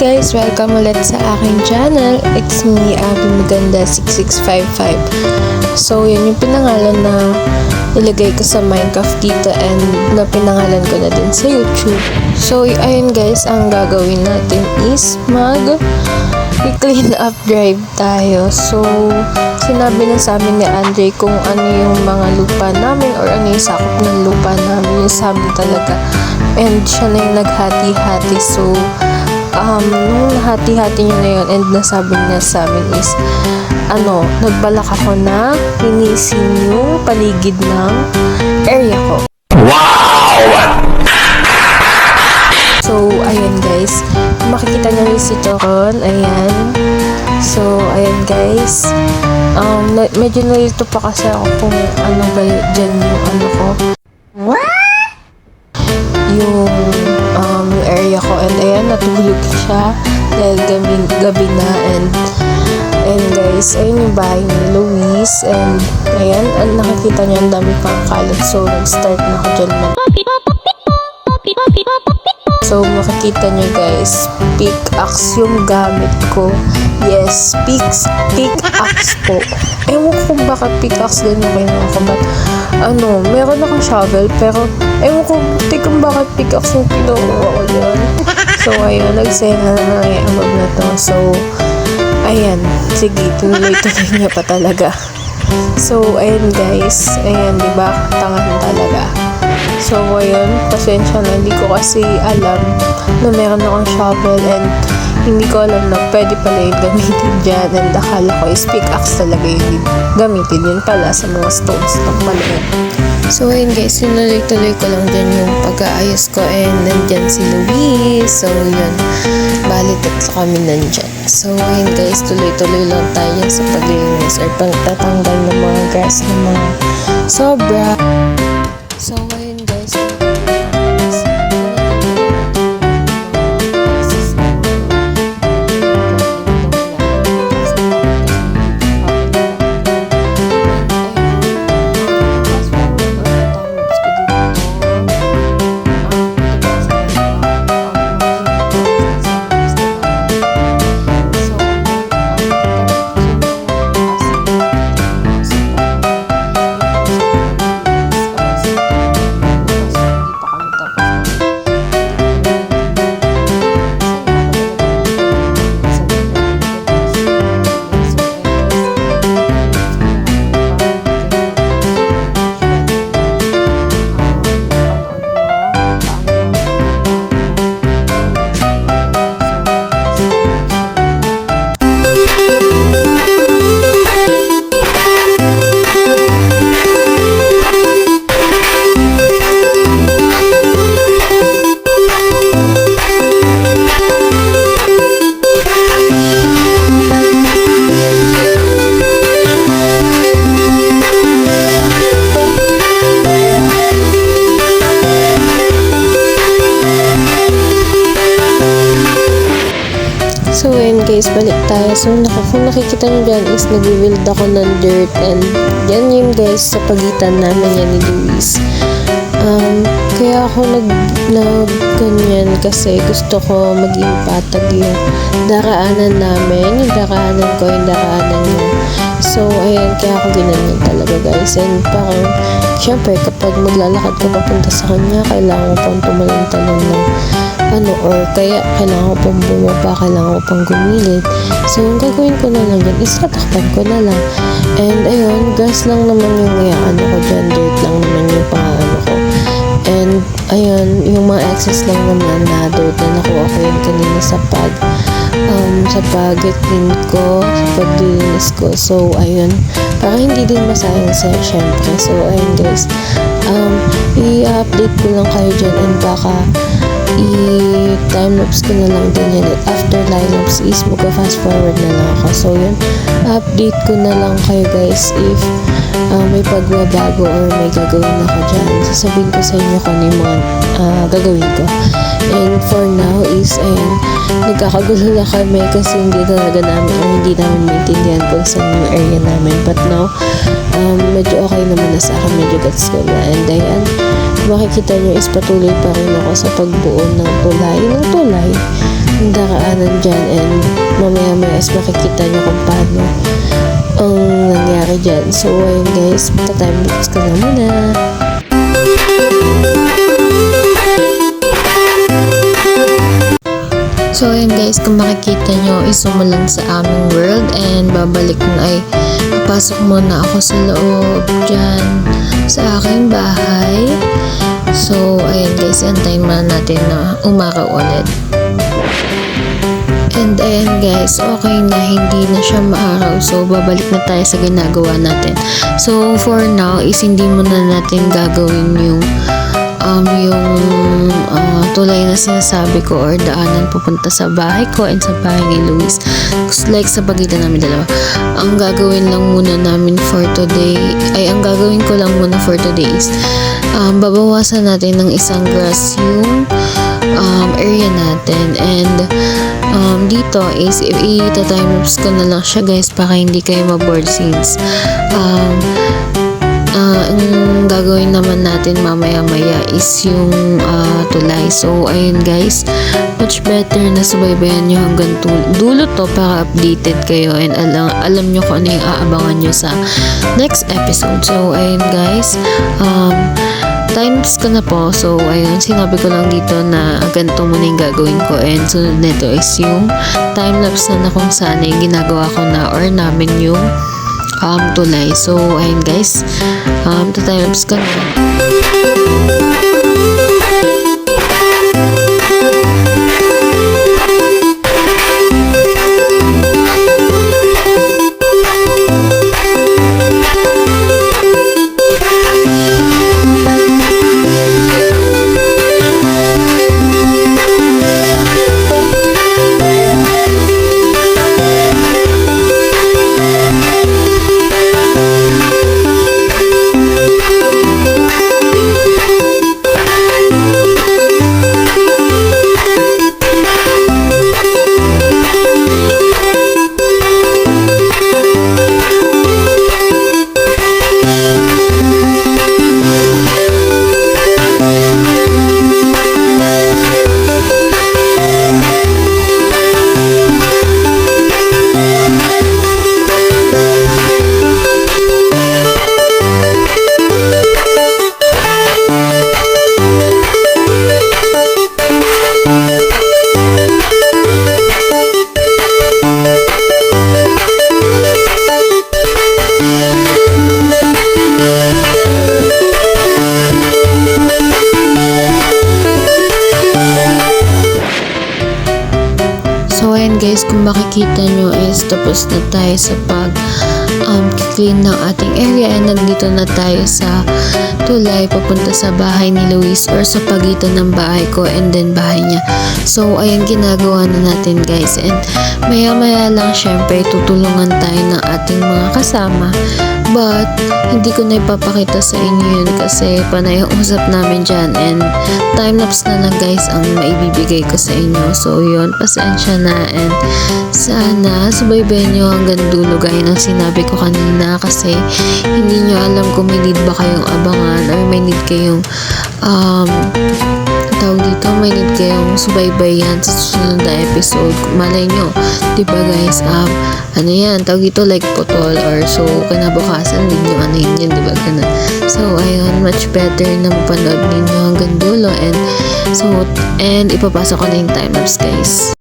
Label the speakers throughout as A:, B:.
A: guys! Welcome ulit sa aking channel. It's me, Abby Maganda 6655. So, yan yung pinangalan na nilagay ko sa Minecraft dito and na pinangalan ko na din sa YouTube. So, ayun guys, ang gagawin natin is clean up drive tayo. So, sinabi na sa amin ni Andre kung ano yung mga lupa namin or ano yung sakop ng lupa namin. Yung sabi talaga. And siya na yung naghati-hati. So, nung nahati-hati niya na yun and nasabi niya sa amin is nagbalak ako na linisin yung paligid ng area ko. Wow! So, ayan guys. Makikita niyo yung sitoron. Ayan. So, ayan guys. Medyo nalito pa kasi ako kung ano ba dyan yung ko. What? Yung area ko. And ayan, natulog siya dahil gabi na. And guys, ayun yung bahay ni Luis. And ayan, nakikita niyo ang dami pang kalat. So, nag-start na ako dyan So, makikita nyo guys, pickaxe yung gamit ko. Yes, pickaxe po. Ewan ko kung bakit pickaxe din yung kinuha ko. But, meron akong shovel, pero ewan ko kung bakit pickaxe yung kinuha ko dyan. So, ayun, nagsena na yung abab na to. So, ayan, sige, tuloy-tuloy niya pa talaga. So, ayan guys, ayan, diba, tangan talaga. So, ayun, pasensya na, hindi ko kasi alam na meron akong shovel and hindi ko alam na pwede pala yung gamitin dyan and akala ko is pickaxe talaga yung gamitin yun pala sa mga stones lang pala yun. So, ayun guys, sinuloy-tuloy ko lang dyan yung pag-aayos ko and nandyan si Luis. So, yun, bali tatlo kami nandyan. So, ayun guys, tuloy-tuloy lang tayo sa paglinis or pagtatanggal ng mga grass ng mga sobra. So, ayun guys, So, ayun guys, balik tayo. So, kung nakikita nyo dyan is nag-build ako ng dirt and yan yung guys sa pagitan namin yan ni Luis. Kaya ako ganyan kasi gusto ko maging patag yung daraanan namin, yung daraanan ko, yung daraanan niya. So, ayan, kaya ako ginanyan talaga guys. And parang, syempre, kapag maglalakad ka papunta sa kanya, kailangan ko pang tumalon-talon ng or kaya kailangan ko pang bumaba, kailangan ko pang gumilid. So, yung gagawin ko na lang yan is tatakpan ko na lang. And ayun, grass lang naman yung ko dyan, dirt lang naman yung pangano ko. And ayun, yung mga excess lang naman na dirt na nakuha ko yun kanina sa pag-clean ko, sa paglinis ko. So, ayun, para hindi din masayang syempre. So, ayun guys, i-update ko lang kayo dyan and baka i-timelapse ko na lang din yan. After timelapse is mag-fast forward na lang ako. So, yun, update ko na lang kayo guys if may pagbabago or may gagawin ako dyan. Sasabihin ko sa inyo kung ano yung mga gagawin ko. And for now is, ayun, nagkakagulo na kami kasi hindi talaga namin or hindi namin maintindihan kung saan yung area namin. But now, medyo okay naman na sa akin, medyo gets ko na. And ayan, kung makikita nyo is patuloy pa rin ako sa pagbuo ng tulay ng daraanan dyan, and mamaya is makikita nyo kung paano ang nangyari dyan. So ayun guys, time lapse ko na muna. So ayun guys, kung makikita nyo, isumulan sa aming world, and babalik na ay papasok muna ako sa loob dyan sa aking bahay. So ayun guys, antayin muna natin na umaraw ulit. And ayan guys, okay na, hindi na siya maaraw. So babalik na tayo sa ginagawa natin. So for now is hindi muna natin gagawin yung tulay na sinasabi ko or daanan pupunta sa bahay ko and sa bahay ni Luis, like sa pagitan namin dalawa. Ang gagawin lang muna namin for today, ang gagawin ko lang muna for today is babawasan natin ng isang grass yung area natin, and dito is i-timelapse ko na lang siya guys para hindi kayo maboard, since ang gagawin naman natin mamaya is yung tulay. So ayun guys, much better na subaybayan nyo hanggang dulo to para updated kayo and alam nyo kung ano yung aabangan nyo sa next episode. So ayun guys, times ko na po. So ayun, sinabi ko lang dito na ganito muna yung gagawin ko, and sunod nito is yung timelapse na kung saan ay ginagawa ko na or namin yung tulay. So ayun guys, timelapse ko na. Guys, kung makikita nyo is tapos na tayo sa clean ng ating area, and nandito na tayo sa tulay papunta sa bahay ni Luis or sa pagitan ng bahay ko and then bahay niya. So ayun, ginagawa na natin guys, and maya lang syempre tutulungan tayo ng ating mga kasama, but hindi ko na ipapakita sa inyo yun kasi panay ang usap namin dyan, and timelapse na lang guys ang maibibigay ko sa inyo. So yun, pasensya na, and sana subaybayan nyo hanggang dulo gaya ng sinabi ko kanina, kasi hindi nyo alam kung may need ba kayong abangan or may need kayong may need kayong subaybayan sa susunod na episode. Malay nyo, diba guys, ano yan, tawag dito like putol, or so kinabukasan din yung ano yun, diba ganun. So ayun, much better na mapanood ninyo hanggang dulo, and ipapasok ko na yung timelapse guys.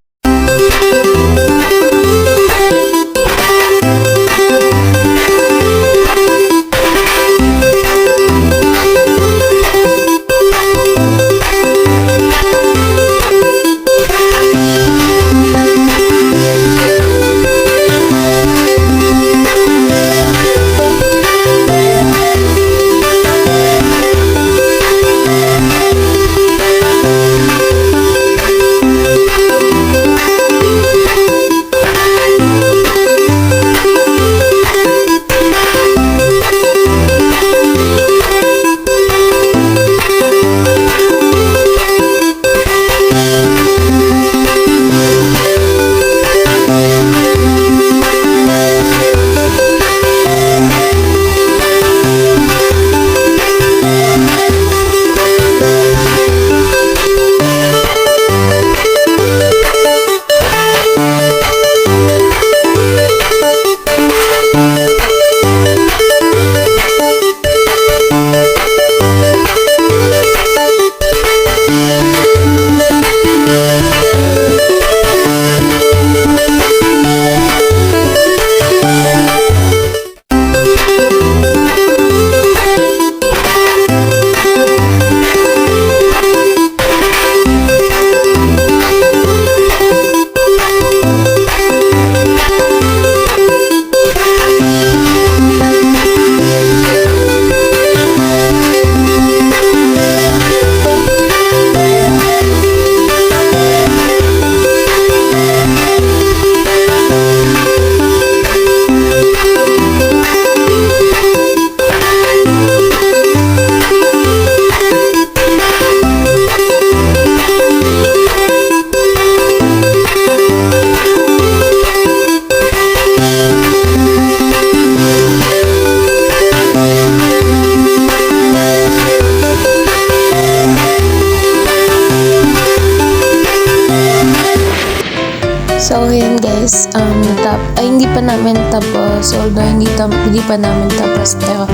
A: although hindi pa namin tapos, pero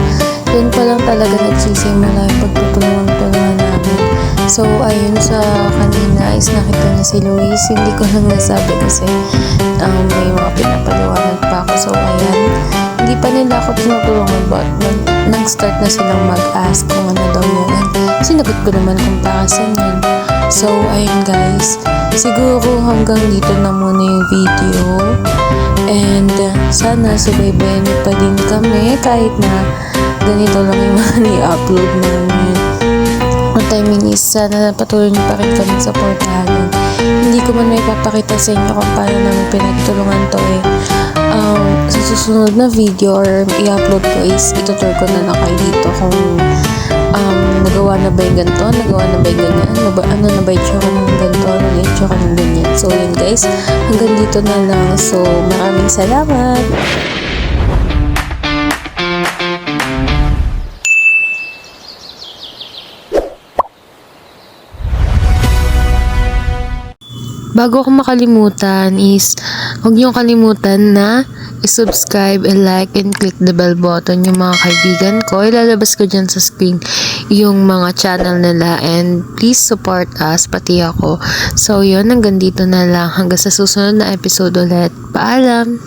A: yun pa lang talaga nagsisimula yung pagtutulungan namin. So, ayun, sa kanina is nakita na si Luis. Hindi ko lang nasabi kasi may mga pinapaliwanag pa ako. So, ayan, hindi pa nila ako tinutulungan but nag-start na silang mag-ask kung ano daw yun. And sinagot ko naman kung para saan yun. So, ayun guys, siguro hanggang dito na muna yung video. And sana subaybayan niyo pa din kami kahit na ganito lang yung mga ni-upload namin. What I mean is, sana patuloy niyo pa rin kami supportahan. Hindi ko man may papakita sa inyo kung paano namin pinagtulungan to sa susunod na video or i-upload ko is itutur ko na lang kayo dito kung nagawa na ba yung ganito, nagawa na ba yung ganyan, ano na ba yung tsura ng ganito, ano na yung tsura ng ganyan. So yun guys, hanggang dito na lang. So maraming salamat! Bago ko makalimutan is, huwag niyong kalimutan na i-subscribe, i-like, and click the bell button yung mga kaibigan ko. Ilalabas ko dyan sa screen yung mga channel nila and please support us, pati ako. So yun, hanggang dito na lang. Hanggang sa susunod na episode ulit. Paalam!